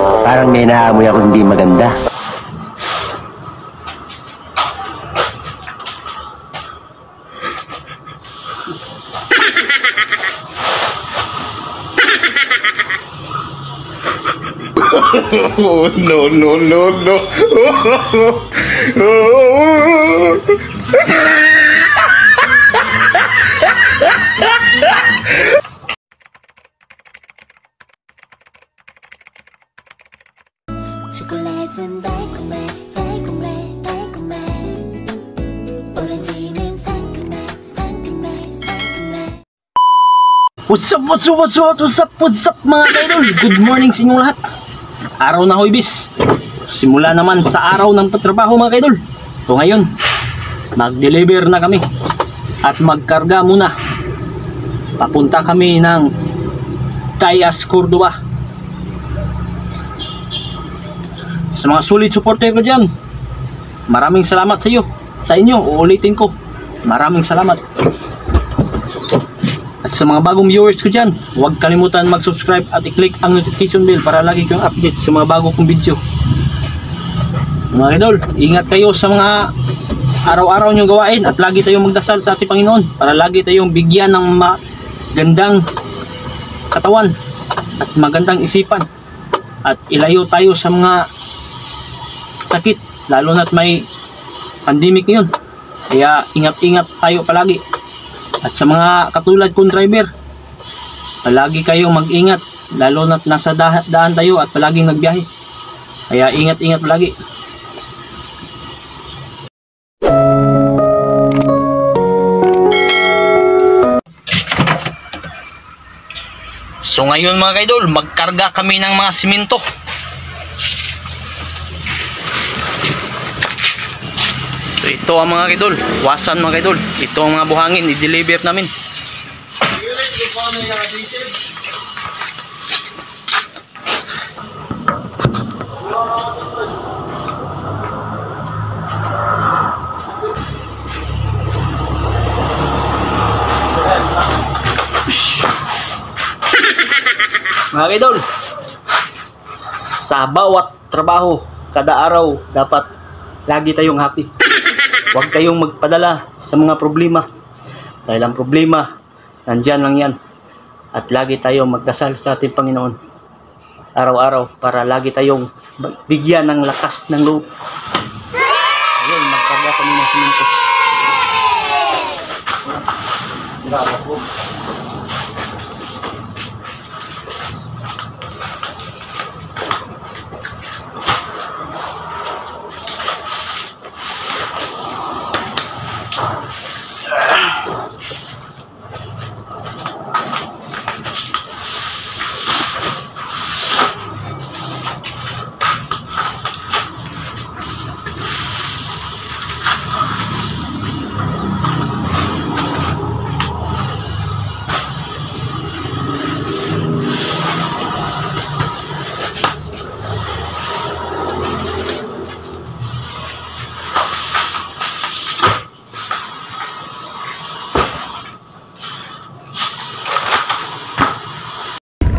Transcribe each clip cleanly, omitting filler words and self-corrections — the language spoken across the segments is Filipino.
Parang may naamoy ako hindi maganda. Oh, no, no, no, no. 초콜릿은 달콤해 달콤해 달콤해 오렌지는 상큼해 상큼해 상큼해. What's up mga idol? Good morning sa inyong lahat. Araw na Huwebes. Simula naman sa araw ng patrabaho mga idol. So ngayon, mag-deliver na kami at magkarga muna. Papunta kami ng Tayas, Cordova. Sa mga solid supporter ko dyan, maraming salamat sa iyo. Sa inyo, uulitin ko, maraming salamat. At sa mga bagong viewers ko dyan, huwag kalimutan mag-subscribe at i-click ang notification bell para lagi kang update sa mga bago kong video. Mga idol, ingat kayo sa mga araw-araw nyo gawain at lagi tayong magdasal sa ating Panginoon para lagi tayong bigyan ng magandang katawan at magandang isipan at ilayo tayo sa mga sakit, lalo na't may pandemic ngayon. Kaya ingat-ingat tayo palagi. At sa mga katulad kong driver, palagi kayong mag-ingat, lalo na't nasa daan tayo at palaging nagbiyahe. Kaya ingat-ingat palagi. So ngayon mga idol, magkarga kami ng mga simento. So ito ang mga idol, wasan mga idol. Ito ang mga buhangin, i-deliver namin. Mga idol, sa bawat trabaho, kada araw, dapat lagi tayong happy. Huwag kayong magpadala sa mga problema. Dahil ang problema, nandyan lang yan. At lagi tayong magdasal sa ating Panginoon araw-araw para lagi tayong bigyan ng lakas ng loob. Ayun, magkarga kami ng simento.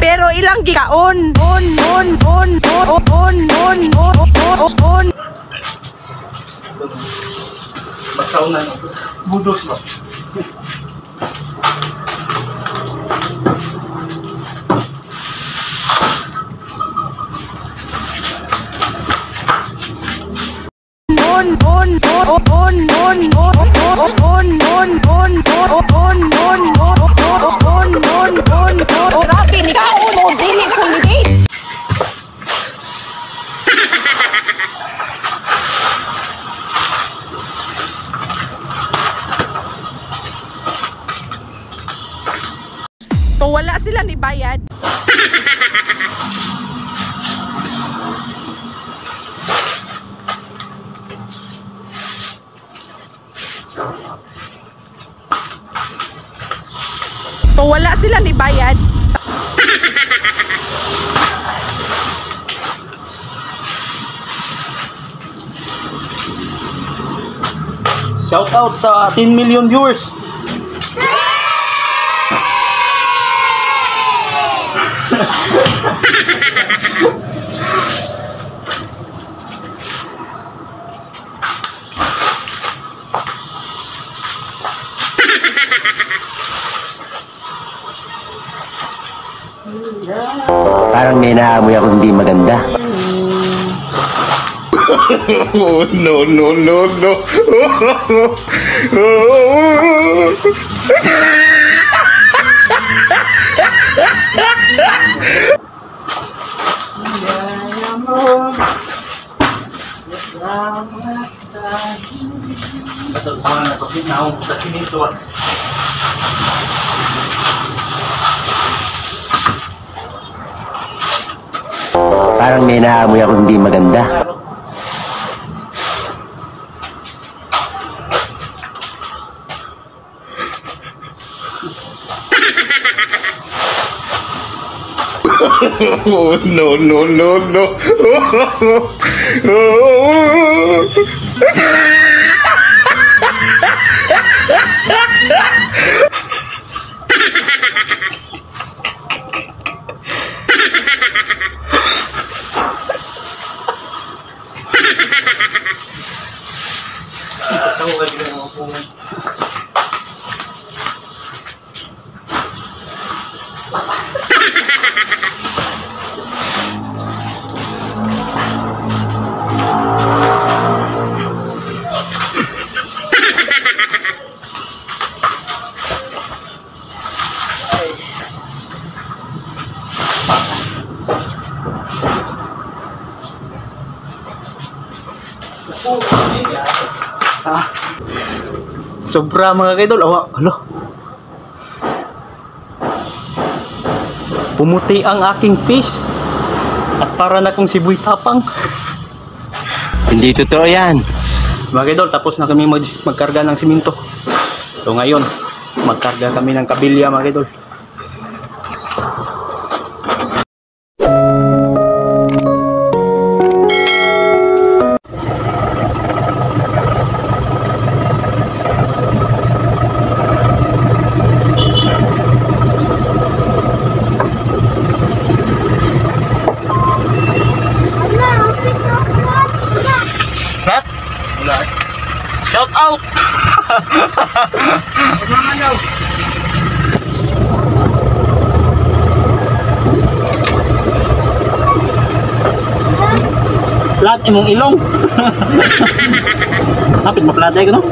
Pero ilang gigaon on Bakaw na budos ba? Grabe ni kaon o dili solidate. So wala sila ni bayad. So wala sila ni bayad. Shout out sa 10 million viewers. naamoy ako hindi maganda. Oh, no, no, no, no. Parang may naamoy ako hindi maganda. Oh, no, no, no, no. Sobra mga kaidol. Alo. Pumuti ang aking face. At para na kong sibuy tapang. Hindi totoo yan. Mga kaidol, tapos na kami magkarga ng siminto. So ngayon, magkarga kami ng kabilya mga kaidol. Shout out! Plat imong ilong. Kapit maplatay ko no?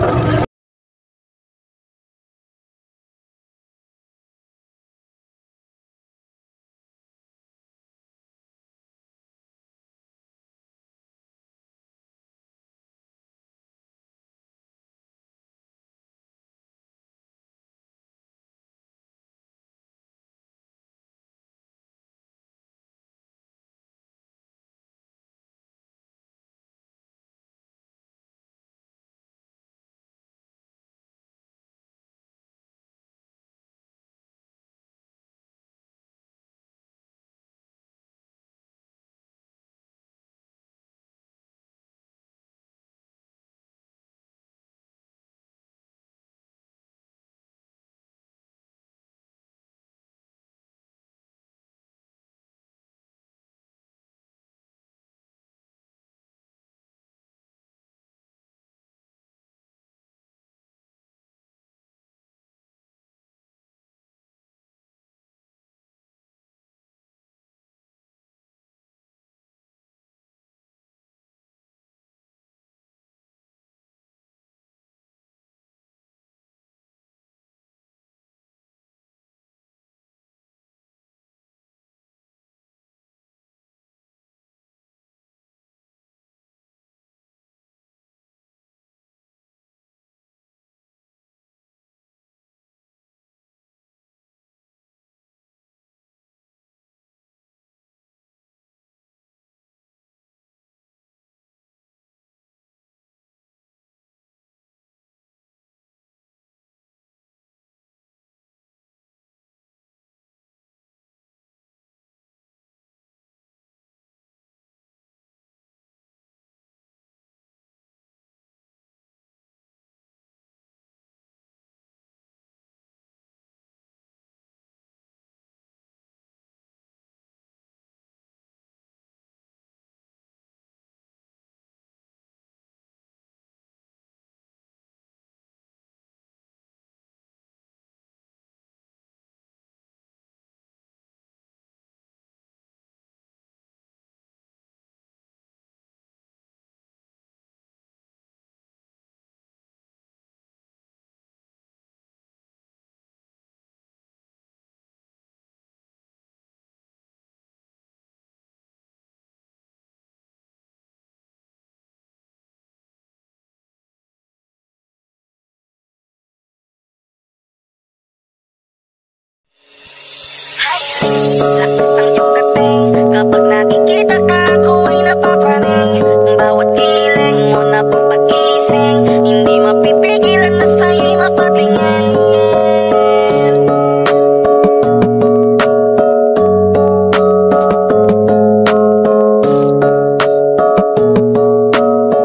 Lakas ng iyong dating, kapag nakikita ka ako ay napapraning. Bawat kiling mo na pagpagising, hindi mapipigilan na sa'yo'y mapatingin.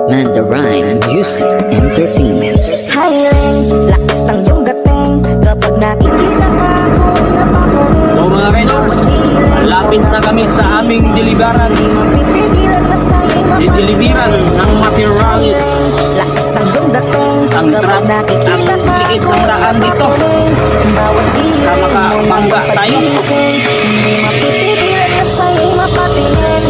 Mandarine Music Entertainment. Hiring, lakas ng iyong dating, kapag nakikita ka ako ay napapraning. So mga kaidol, malapit na kami sa aming deliveran. Hindi mapipigilan na sa'yo'y Dideliveran ng materialis. Lakas ng iyong dating, Ang kapag trap, nakikita ang ka liit ako ng ay daan dito. napapraning. Bawat kiling Kaya mo na makabangga tayo. pagpagising, hindi mapipigilan na sa'yo'y mapatingin.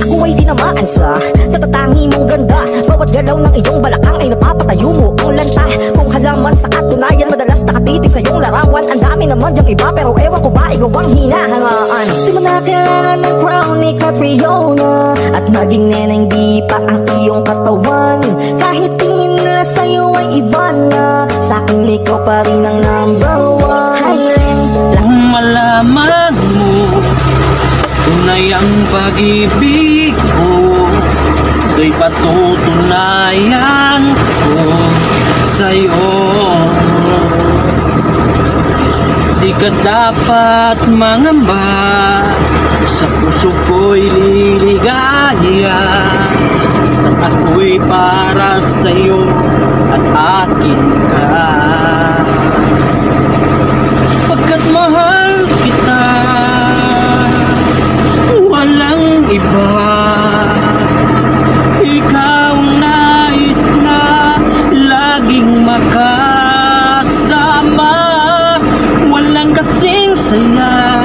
Ako ay tinamaan sa tatatangi mong ganda. Bawat galaw ng iyong balakang ay napapatayo mo ang lanta. Kung halaman sa katunayan, madalas nakatitig sa iyong larawan. Ang dami naman yung iba, pero ewan ko ba ikaw ang hinahangaan. Di mo na kailangan ng crown ni Catriona, at maging neneng di pa ang iyong katawan. Kahit tingin nila sa'yo ay iba na, sa'kin ikaw pa rin ang number one. Hiring, Kung malaman mo tunay ang pag-ibig ko, do'y patutunayan ko sa'yo. Di ka dapat mangamba, sa puso ko'y liligaya. Basta ako'y para sa'yo at akin ka. Pagkat mahal kita, walang iba. Ikaw ang nais na laging makasama. Walang kasing saya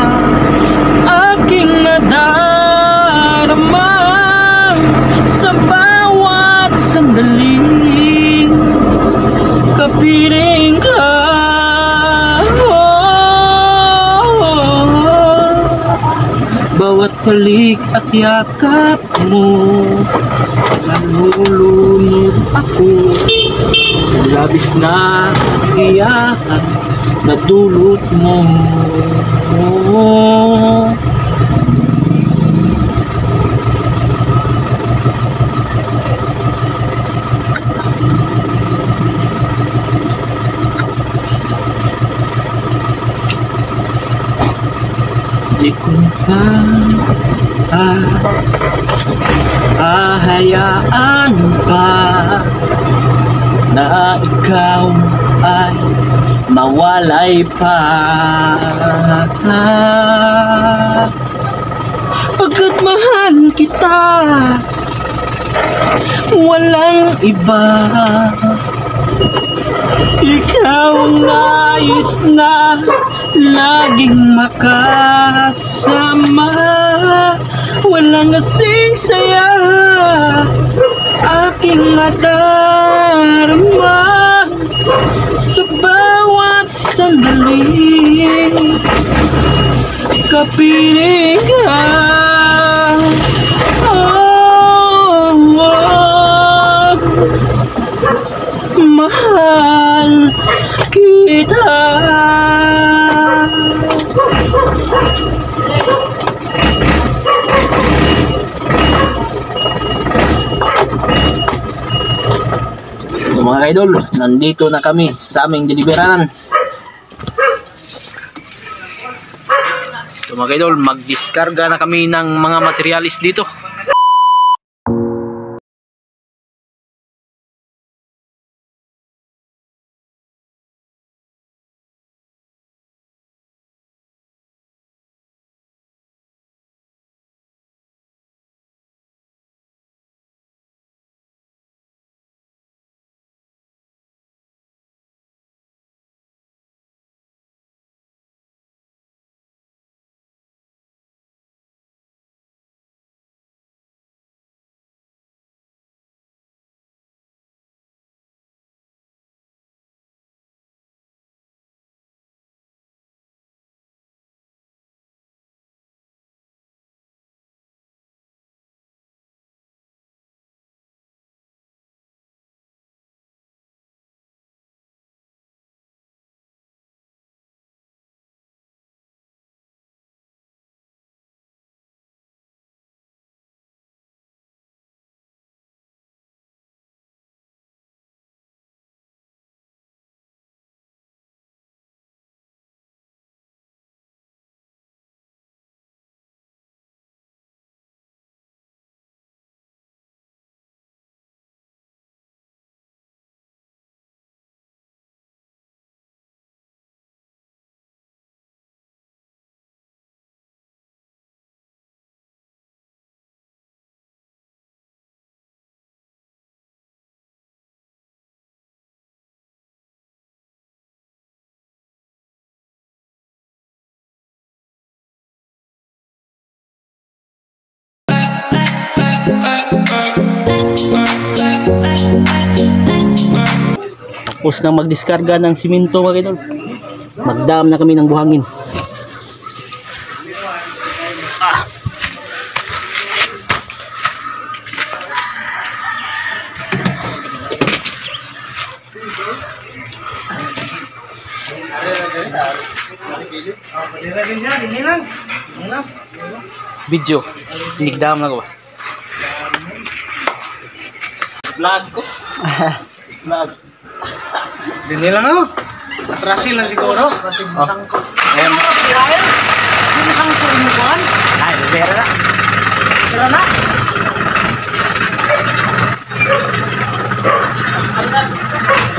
aking nadarama sa bawat sandaling kapiling ka. Bawat balik at yakap mo, nalulunod ako sa labis na kasiyahan na dulot mo. Di ko pa hahayaan pa na ikaw ay mawalay pa. Pagkat mahal kita, walang iba. Ikaw ang nais na laging makasama. Walang kasing saya aking nadarama sa bawat sandaling kapiling ka. Mahal kita. So mga kaidol, nandito na kami sa aming deliberanan. So mga kaidol, mag-diskarga na kami ng mga materialis dito. Tapos na magdiskarga ng simento mga idol. Magdam na kami ng buhangin. Video. Nigdam na ko ba? Vlog ko. Vlog. Dini lang ako. Atrasil lang siguro. Atrasil mo sangko. Ayan. Hindi mo sangko rin mo kuhan. Ay, bera na. Tira na.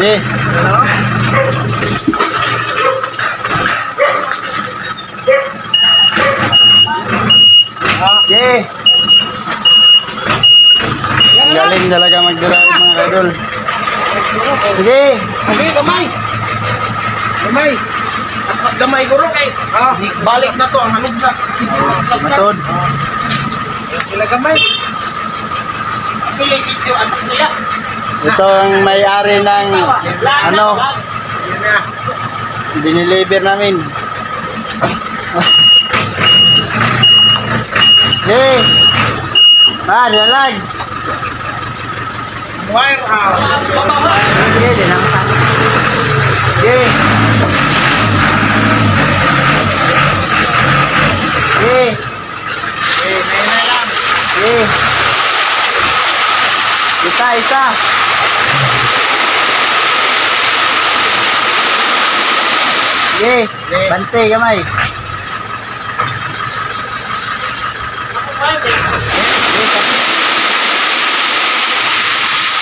Eh. Okay. Galing talaga mag-drive mga idol. Sige. Sige, gamay. Gamay. At mas gamay ko rin kay. Balik na to, ang halog na. Masod. Sila gamay. Pili video, anak nila. Ito ang may-ari ng ano, diniliver namin. Hey! Dalag! Warehouse. Sige, di naman sa akin. Sige! Sige! Sige! Isa! Sige! Bante, gamay!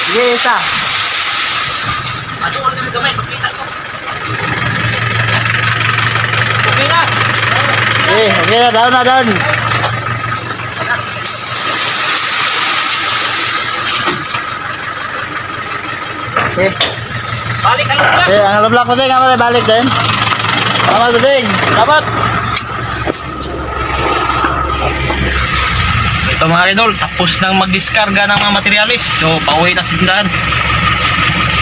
Sige, isa! Okay na, down. Okay. Balik ang vlog. Okay, ang halong block kusing, ang balik din. Tama kusing. Dapat. Ito mga idol, tapos nang magdiskarga ng mga materialis. So, pauwi na si tindahan.